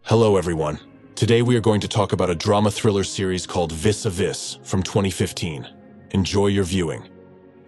Hello everyone. Today we are going to talk about a drama thriller series called Vis-a-Vis from 2015. Enjoy your viewing.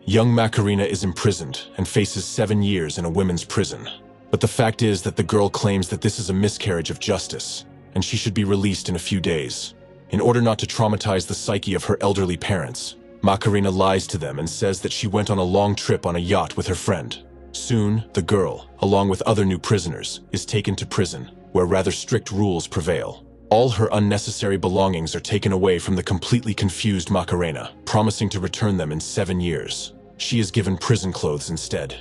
Young Macarena is imprisoned and faces 7 years in a women's prison. But the fact is that the girl claims that this is a miscarriage of justice, and she should be released in a few days. In order not to traumatize the psyche of her elderly parents, Macarena lies to them and says that she went on a long trip on a yacht with her friend. Soon, the girl, along with other new prisoners, is taken to prison, where rather strict rules prevail. All her unnecessary belongings are taken away from the completely confused Macarena, promising to return them in 7 years. She is given prison clothes instead.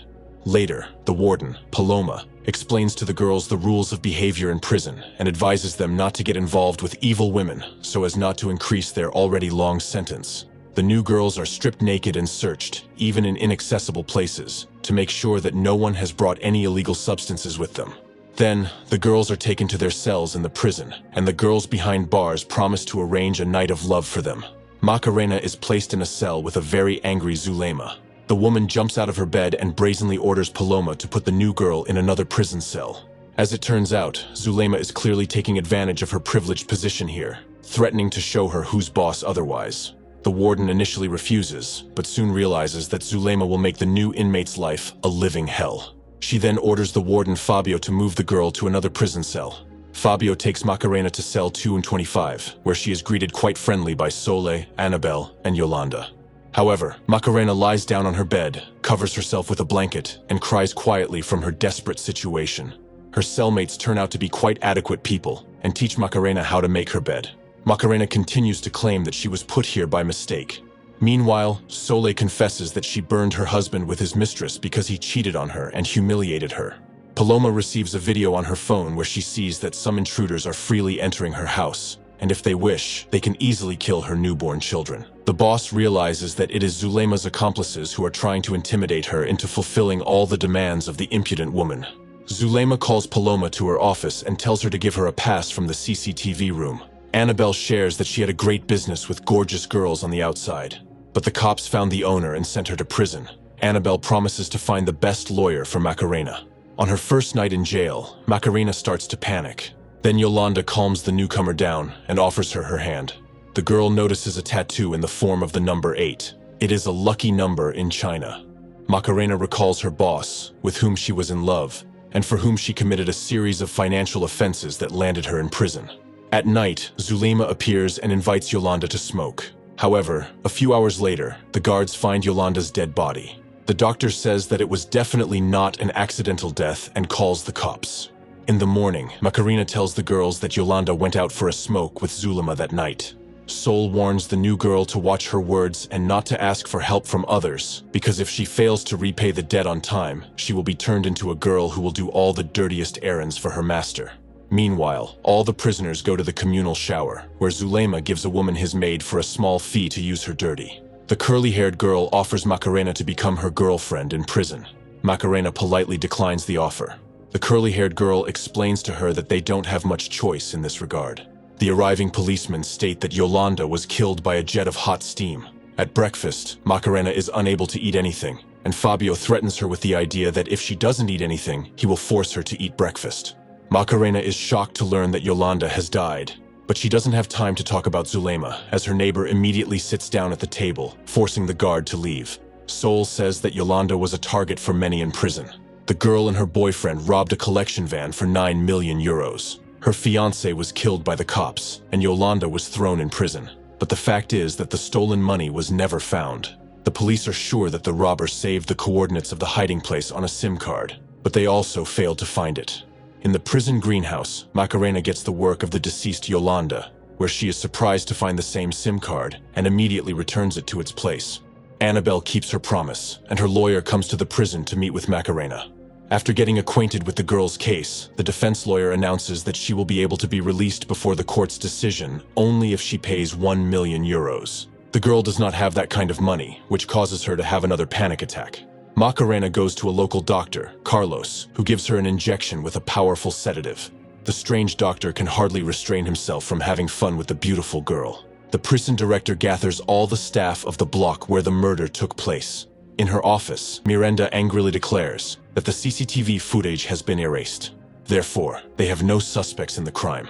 Later, the warden, Paloma, explains to the girls the rules of behavior in prison and advises them not to get involved with evil women so as not to increase their already long sentence. The new girls are stripped naked and searched, even in inaccessible places, to make sure that no one has brought any illegal substances with them. Then, the girls are taken to their cells in the prison, and the girls behind bars promise to arrange a night of love for them. Macarena is placed in a cell with a very angry Zulema. The woman jumps out of her bed and brazenly orders Paloma to put the new girl in another prison cell. As it turns out, Zulema is clearly taking advantage of her privileged position here, threatening to show her who's boss otherwise. The warden initially refuses, but soon realizes that Zulema will make the new inmate's life a living hell. She then orders the warden Fabio to move the girl to another prison cell. Fabio takes Macarena to cell 225, where she is greeted quite friendly by Sole, Annabelle, and Yolanda. However, Macarena lies down on her bed, covers herself with a blanket, and cries quietly from her desperate situation. Her cellmates turn out to be quite adequate people, and teach Macarena how to make her bed. Macarena continues to claim that she was put here by mistake. Meanwhile, Sole confesses that she burned her husband with his mistress because he cheated on her and humiliated her. Paloma receives a video on her phone where she sees that some intruders are freely entering her house, and if they wish, they can easily kill her newborn children. The boss realizes that it is Zulema's accomplices who are trying to intimidate her into fulfilling all the demands of the impudent woman. Zulema calls Paloma to her office and tells her to give her a pass from the CCTV room. Annabelle shares that she had a great business with gorgeous girls on the outside. But the cops found the owner and sent her to prison. Annabelle promises to find the best lawyer for Macarena. On her first night in jail, Macarena starts to panic. Then Yolanda calms the newcomer down and offers her her hand. The girl notices a tattoo in the form of the number 8. It is a lucky number in China. Macarena recalls her boss, with whom she was in love, and for whom she committed a series of financial offenses that landed her in prison. At night, Zulema appears and invites Yolanda to smoke. However, a few hours later, the guards find Yolanda's dead body. The doctor says that it was definitely not an accidental death and calls the cops. In the morning, Macarena tells the girls that Yolanda went out for a smoke with Zulema that night. Sol warns the new girl to watch her words and not to ask for help from others, because if she fails to repay the debt on time, she will be turned into a girl who will do all the dirtiest errands for her master. Meanwhile, all the prisoners go to the communal shower, where Zulema gives a woman his maid for a small fee to use her dirty. The curly-haired girl offers Macarena to become her girlfriend in prison. Macarena politely declines the offer. The curly-haired girl explains to her that they don't have much choice in this regard. The arriving policemen state that Yolanda was killed by a jet of hot steam. At breakfast, Macarena is unable to eat anything, and Fabio threatens her with the idea that if she doesn't eat anything, he will force her to eat breakfast. Macarena is shocked to learn that Yolanda has died, but she doesn't have time to talk about Zulema, as her neighbor immediately sits down at the table, forcing the guard to leave. Sol says that Yolanda was a target for many in prison. The girl and her boyfriend robbed a collection van for 9 million euros. Her fiancé was killed by the cops, and Yolanda was thrown in prison. But the fact is that the stolen money was never found. The police are sure that the robber saved the coordinates of the hiding place on a SIM card, but they also failed to find it. In the prison greenhouse, Macarena gets the work of the deceased Yolanda, where she is surprised to find the same SIM card and immediately returns it to its place. Annabelle keeps her promise, and her lawyer comes to the prison to meet with Macarena. After getting acquainted with the girl's case, the defense lawyer announces that she will be able to be released before the court's decision only if she pays 1 million euros. The girl does not have that kind of money, which causes her to have another panic attack. Macarena goes to a local doctor, Carlos, who gives her an injection with a powerful sedative. The strange doctor can hardly restrain himself from having fun with the beautiful girl. The prison director gathers all the staff of the block where the murder took place. In her office, Miranda angrily declares that the CCTV footage has been erased. Therefore, they have no suspects in the crime.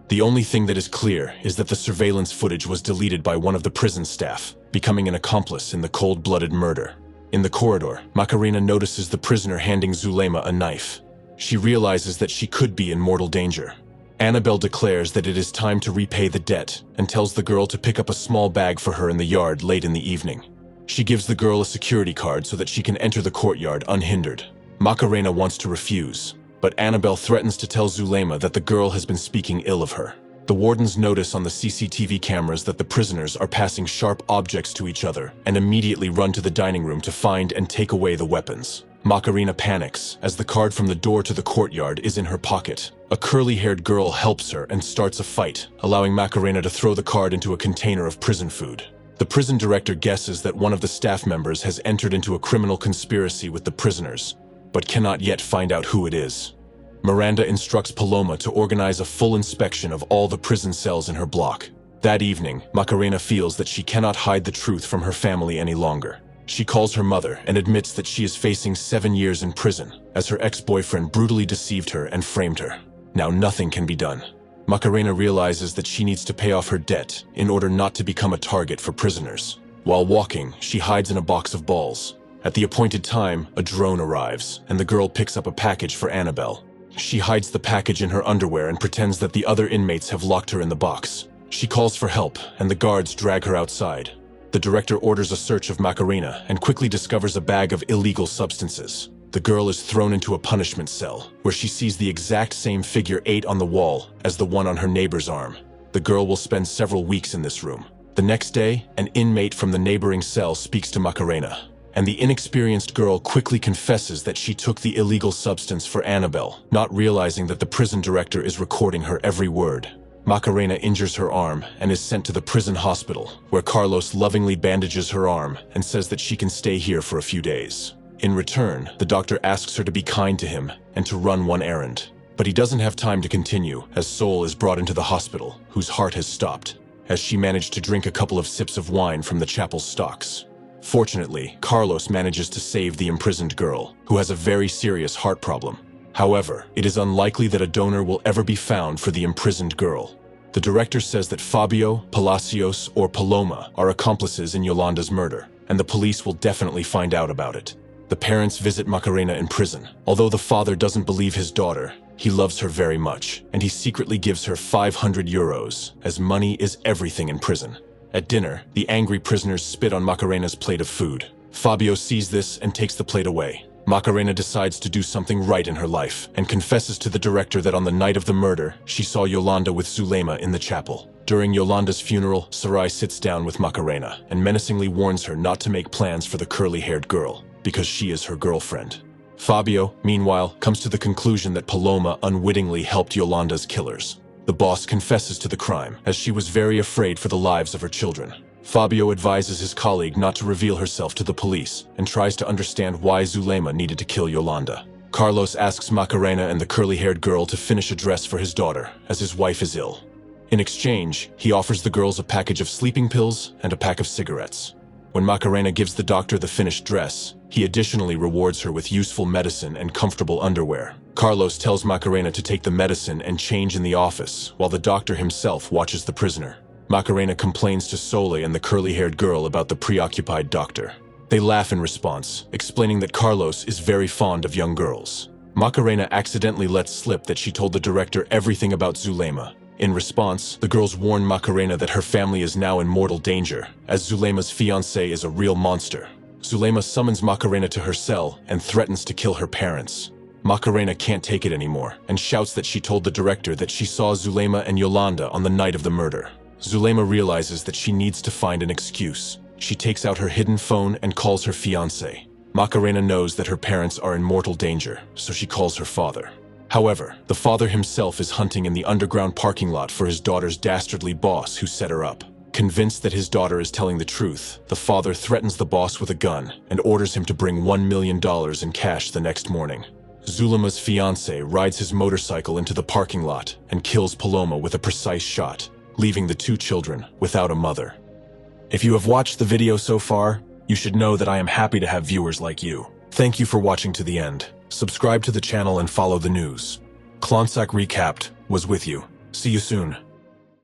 The only thing that is clear is that the surveillance footage was deleted by one of the prison staff, becoming an accomplice in the cold-blooded murder. In the corridor, Macarena notices the prisoner handing Zulema a knife. She realizes that she could be in mortal danger. Annabelle declares that it is time to repay the debt and tells the girl to pick up a small bag for her in the yard late in the evening. She gives the girl a security card so that she can enter the courtyard unhindered. Macarena wants to refuse, but Annabelle threatens to tell Zulema that the girl has been speaking ill of her. The wardens notice on the CCTV cameras that the prisoners are passing sharp objects to each other and immediately run to the dining room to find and take away the weapons. Macarena panics as the card from the door to the courtyard is in her pocket. A curly-haired girl helps her and starts a fight, allowing Macarena to throw the card into a container of prison food. The prison director guesses that one of the staff members has entered into a criminal conspiracy with the prisoners, but cannot yet find out who it is. Miranda instructs Paloma to organize a full inspection of all the prison cells in her block. That evening, Macarena feels that she cannot hide the truth from her family any longer. She calls her mother and admits that she is facing 7 years in prison, as her ex-boyfriend brutally deceived her and framed her. Now nothing can be done. Macarena realizes that she needs to pay off her debt in order not to become a target for prisoners. While walking, she hides in a box of balls. At the appointed time, a drone arrives, and the girl picks up a package for Annabelle. She hides the package in her underwear and pretends that the other inmates have locked her in the box. She calls for help, and the guards drag her outside. The director orders a search of Macarena and quickly discovers a bag of illegal substances. The girl is thrown into a punishment cell, where she sees the exact same figure 8 on the wall as the one on her neighbor's arm. The girl will spend several weeks in this room. The next day, an inmate from the neighboring cell speaks to Macarena, and the inexperienced girl quickly confesses that she took the illegal substance for Annabelle, not realizing that the prison director is recording her every word. Macarena injures her arm and is sent to the prison hospital, where Carlos lovingly bandages her arm and says that she can stay here for a few days. In return, the doctor asks her to be kind to him and to run one errand. But he doesn't have time to continue, as Sol is brought into the hospital, whose heart has stopped, as she managed to drink a couple of sips of wine from the chapel's stocks. Fortunately, Carlos manages to save the imprisoned girl, who has a very serious heart problem. However, it is unlikely that a donor will ever be found for the imprisoned girl. The director says that Fabio, Palacios, or Paloma are accomplices in Yolanda's murder, and the police will definitely find out about it. The parents visit Macarena in prison. Although the father doesn't believe his daughter, he loves her very much, and he secretly gives her 500 euros, as money is everything in prison. At dinner, the angry prisoners spit on Macarena's plate of food. Fabio sees this and takes the plate away. Macarena decides to do something right in her life and confesses to the director that on the night of the murder, she saw Yolanda with Zulema in the chapel. During Yolanda's funeral, Sarai sits down with Macarena and menacingly warns her not to make plans for the curly-haired girl, because she is her girlfriend. Fabio, meanwhile, comes to the conclusion that Paloma unwittingly helped Yolanda's killers. The boss confesses to the crime, as she was very afraid for the lives of her children. Fabio advises his colleague not to reveal herself to the police and tries to understand why Zulema needed to kill Yolanda. Carlos asks Macarena and the curly-haired girl to finish a dress for his daughter, as his wife is ill. In exchange, he offers the girls a package of sleeping pills and a pack of cigarettes. When Macarena gives the doctor the finished dress, he additionally rewards her with useful medicine and comfortable underwear. Carlos tells Macarena to take the medicine and change in the office, while the doctor himself watches the prisoner. Macarena complains to Sole and the curly-haired girl about the preoccupied doctor. They laugh in response, explaining that Carlos is very fond of young girls. Macarena accidentally lets slip that she told the director everything about Zulema. In response, the girls warn Macarena that her family is now in mortal danger, as Zulema's fiancé is a real monster. Zulema summons Macarena to her cell and threatens to kill her parents. Macarena can't take it anymore and shouts that she told the director that she saw Zulema and Yolanda on the night of the murder. Zulema realizes that she needs to find an excuse. She takes out her hidden phone and calls her fiancé. Macarena knows that her parents are in mortal danger, so she calls her father. However, the father himself is hunting in the underground parking lot for his daughter's dastardly boss who set her up. Convinced that his daughter is telling the truth, the father threatens the boss with a gun and orders him to bring $1 million in cash the next morning. Zulema's fiancé rides his motorcycle into the parking lot and kills Paloma with a precise shot, leaving the 2 children without a mother. If you have watched the video so far, you should know that I am happy to have viewers like you. Thank you for watching to the end. Subscribe to the channel and follow the news. Klontsak Recapped was with you. See you soon.